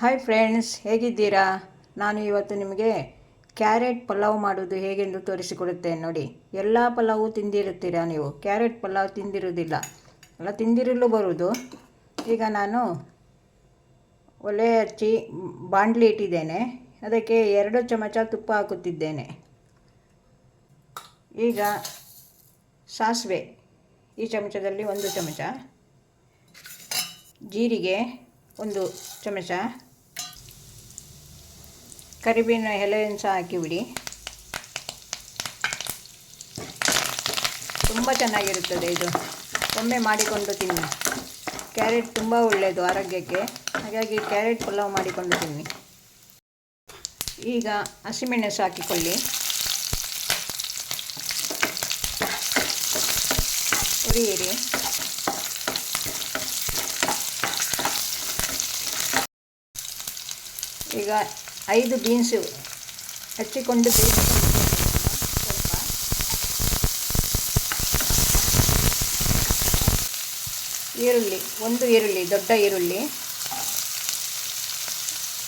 Hi friends, ಹೇಗಿದ್ದೀರಾ? ನಾನು ಇವತ್ತು ನಿಮಗೆ ಕ್ಯಾರೆಟ್ ಪಲಾವ್ ಮಾಡೋದು ಹೇಗೆಂದು ತೋರಿಸಿಕೊಡುತ್ತೇನೆ ನೋಡಿ. ಎಲ್ಲ ಪಲಾವು ತಿಂದಿರುತ್ತೀರಾ ನೀವು, ಕ್ಯಾರೆಟ್ ಪಲಾವ್ ತಿಂದಿರುವುದಿಲ್ಲ ಅಲ್ಲ, ತಿಂದಿರಲು ಬರುವುದು. ಈಗ ನಾನು ಒಲೆ ಹಚ್ಚಿ ಬಾಣಲಿ ಇಟ್ಟಿದ್ದೇನೆ. ಅದಕ್ಕೆ 2 ಚಮಚ ತುಪ್ಪ ಹಾಕುತ್ತಿದ್ದೇನೆ. ಈಗ ಸಾಸಿವೆ ಈ ಚಮಚದಲ್ಲಿ 1 ಚಮಚ, ಜೀರಿಗೆ 1 ಚಮಚ, ಕರಿಬೇವಿನ ಎಲೆಯನ್ನು ಸಹ ಹಾಕಿಬಿಡಿ. ತುಂಬ ಚೆನ್ನಾಗಿರುತ್ತದೆ ಇದು, ಒಮ್ಮೆ ಮಾಡಿಕೊಂಡು ತಿನ್ನಿ. ಕ್ಯಾರೆಟ್ ತುಂಬ ಒಳ್ಳೆಯದು ಆರೋಗ್ಯಕ್ಕೆ, ಹಾಗಾಗಿ ಕ್ಯಾರೆಟ್ ಪಲಾವ್ ಮಾಡಿಕೊಂಡು ತಿನ್ನಿ. ಈಗ ಹಸಿಮೆಣಸು ಹಾಕಿಕೊಳ್ಳಿ, ಹುರಿಯಿರಿ. ಈಗ 5 ಬೀನ್ಸು ಹಚ್ಚಿಕೊಂಡು ಬೇಯಿಸಿಕೊಂಡು ಸ್ವಲ್ಪ. ಈರುಳ್ಳಿ 1 ಈರುಳ್ಳಿ, ದೊಡ್ಡ ಈರುಳ್ಳಿ,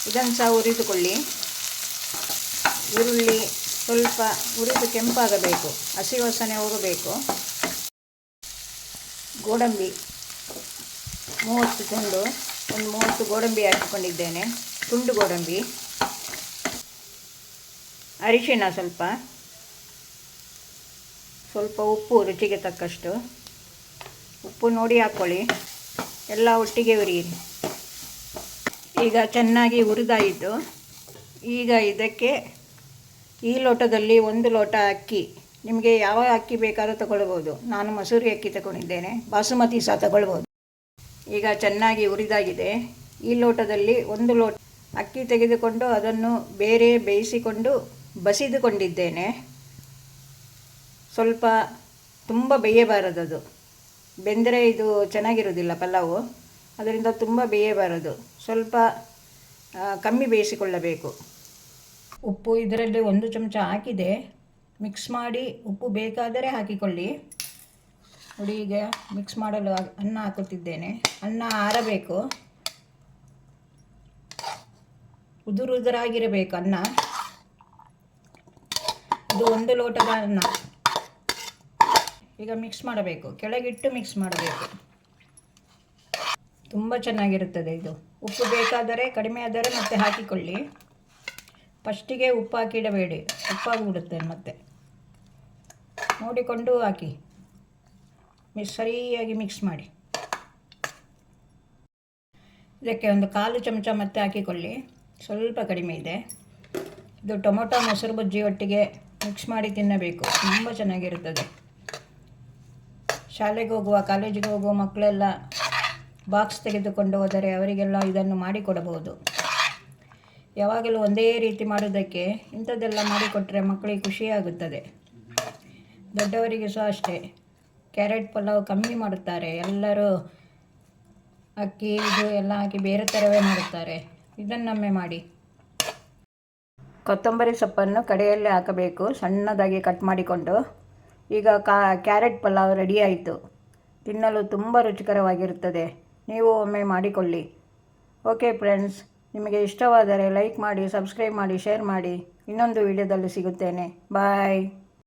ಇದನ್ನು ಸಹ ಹುರಿದುಕೊಳ್ಳಿ. ಈರುಳ್ಳಿ ಸ್ವಲ್ಪ ಹುರಿದು ಕೆಂಪಾಗಬೇಕು, ಹಸಿ ವಾಸನೆ ಹೋಗಬೇಕು. ಗೋಡಂಬಿ 30 ತುಂಡು, ಒಂದು 30 ಗೋಡಂಬಿ ಹಾಕಿಕೊಂಡಿದ್ದೇನೆ, ತುಂಡು ಗೋಡಂಬಿ. ಅರಿಶಿಣ ಸ್ವಲ್ಪ ಉಪ್ಪು ರುಚಿಗೆ ತಕ್ಕಷ್ಟು ಉಪ್ಪು ನೋಡಿ ಹಾಕ್ಕೊಳ್ಳಿ. ಎಲ್ಲ ಒಟ್ಟಿಗೆ ಹುರಿಯಿರಿ. ಈಗ ಚೆನ್ನಾಗಿ ಹುರಿದಾಯಿತು. ಈಗ ಇದಕ್ಕೆ ಈ ಲೋಟದಲ್ಲಿ 1 ಲೋಟ ಅಕ್ಕಿ, ನಿಮಗೆ ಯಾವ ಅಕ್ಕಿ ಬೇಕಾದ್ರೂ ತಗೊಳ್ಬೋದು. ನಾನು ಮಸೂರಿ ಅಕ್ಕಿ ತಗೊಂಡಿದ್ದೇನೆ, ಬಾಸುಮತಿ ಸಹ ತಗೊಳ್ಬೋದು. ಈಗ ಚೆನ್ನಾಗಿ ಹುರಿದಾಗಿದೆ. ಈ ಲೋಟದಲ್ಲಿ 1 ಲೋಟ ಅಕ್ಕಿ ತೆಗೆದುಕೊಂಡು ಅದನ್ನು ಬೇರೆ ಬೇಯಿಸಿಕೊಂಡು ಬಸಿದುಕೊಂಡಿದ್ದೇನೆ. ಸ್ವಲ್ಪ ತುಂಬ ಬೇಯಬಾರದು, ಅದು ಬೆಂದರೆ ಇದು ಚೆನ್ನಾಗಿರೋದಿಲ್ಲ ಪಲಾವು. ಅದರಿಂದ ತುಂಬ ಬೇಯಬಾರದು, ಸ್ವಲ್ಪ ಕಮ್ಮಿ ಬೇಯಿಸಿಕೊಳ್ಳಬೇಕು. ಉಪ್ಪು ಇದರಲ್ಲಿ 1 ಚಮಚ ಹಾಕಿದೆ, ಮಿಕ್ಸ್ ಮಾಡಿ. ಉಪ್ಪು ಬೇಕಾದರೆ ಹಾಕಿಕೊಳ್ಳಿ. ನೋಡಿ, ಈಗ ಮಿಕ್ಸ್ ಮಾಡಲು ಅನ್ನ ಹಾಕುತ್ತಿದ್ದೇನೆ. ಅನ್ನ ಆರಬೇಕು, ಉದುರಾಗಿರಬೇಕು ಅನ್ನ. ಇದು 1 ಲೋಟದ ಅನ್ನ. ಈಗ ಮಿಕ್ಸ್ ಮಾಡಬೇಕು, ಕೆಳಗಿಟ್ಟು ಮಿಕ್ಸ್ ಮಾಡಬೇಕು. ತುಂಬ ಚೆನ್ನಾಗಿರುತ್ತದೆ ಇದು. ಉಪ್ಪು ಬೇಕಾದರೆ ಕಡಿಮೆ ಆದರೆ ಮತ್ತೆ ಹಾಕಿಕೊಳ್ಳಿ. ಫಸ್ಟಿಗೆ ಉಪ್ಪು ಹಾಕಿಡಬೇಡಿ, ಉಪ್ಪಾಗಿಬಿಡುತ್ತೆ. ಮತ್ತೆ ನೋಡಿಕೊಂಡು ಹಾಕಿ, ಸರಿಯಾಗಿ ಮಿಕ್ಸ್ ಮಾಡಿ. ಇದಕ್ಕೆ 1/4 ಚಮಚ ಮತ್ತೆ ಹಾಕಿಕೊಳ್ಳಿ, ಸ್ವಲ್ಪ ಕಡಿಮೆ ಇದೆ. ಇದು ಟೊಮೊಟೊ ಮೊಸರು ಬಜ್ಜಿ ಒಟ್ಟಿಗೆ ಮಿಕ್ಸ್ ಮಾಡಿ ತಿನ್ನಬೇಕು, ತುಂಬ ಚೆನ್ನಾಗಿರುತ್ತದೆ. ಶಾಲೆಗೆ ಹೋಗುವ, ಕಾಲೇಜಿಗೆ ಹೋಗುವ ಮಕ್ಕಳೆಲ್ಲ ಬಾಕ್ಸ್ ತೆಗೆದುಕೊಂಡು ಹೋದರೆ ಅವರಿಗೆಲ್ಲ ಇದನ್ನು ಮಾಡಿಕೊಡಬಹುದು. ಯಾವಾಗಲೂ ಒಂದೇ ರೀತಿ ಮಾಡೋದಕ್ಕೆ ಇಂಥದ್ದೆಲ್ಲ ಮಾಡಿಕೊಟ್ರೆ ಮಕ್ಕಳಿಗೆ ಖುಷಿಯಾಗುತ್ತದೆ. ದೊಡ್ಡವರಿಗೆ ಸಹ ಅಷ್ಟೇ. ಕ್ಯಾರೆಟ್ ಪಲಾವ್ ಕಮ್ಮಿ ಮಾಡುತ್ತಾರೆ ಎಲ್ಲರೂ, ಅಕ್ಕಿ ಇದು ಎಲ್ಲ ಹಾಕಿ ಬೇರೆ ಥರವೇ ಮಾಡುತ್ತಾರೆ. ಇದನ್ನೊಮ್ಮೆ ಮಾಡಿ. ಕೊತ್ತಂಬರಿ ಸೊಪ್ಪನ್ನು ಕಡೆಯಲ್ಲೇ ಹಾಕಬೇಕು, ಸಣ್ಣದಾಗಿ ಕಟ್ ಮಾಡಿಕೊಂಡು. ಈಗ ಕ್ಯಾರೆಟ್ ಪಲಾವ್ ರೆಡಿ ಆಯಿತು. ತಿನ್ನಲು ತುಂಬ ರುಚಿಕರವಾಗಿರುತ್ತದೆ. ನೀವು ಒಮ್ಮೆ ಮಾಡಿಕೊಳ್ಳಿ. ಓಕೆ ಫ್ರೆಂಡ್ಸ್, ನಿಮಗೆ ಇಷ್ಟವಾದರೆ ಲೈಕ್ ಮಾಡಿ, ಸಬ್ಸ್ಕ್ರೈಬ್ ಮಾಡಿ, ಶೇರ್ ಮಾಡಿ. ಇನ್ನೊಂದು ವಿಡಿಯೋದಲ್ಲಿ ಸಿಗುತ್ತೇನೆ. ಬಾಯ್.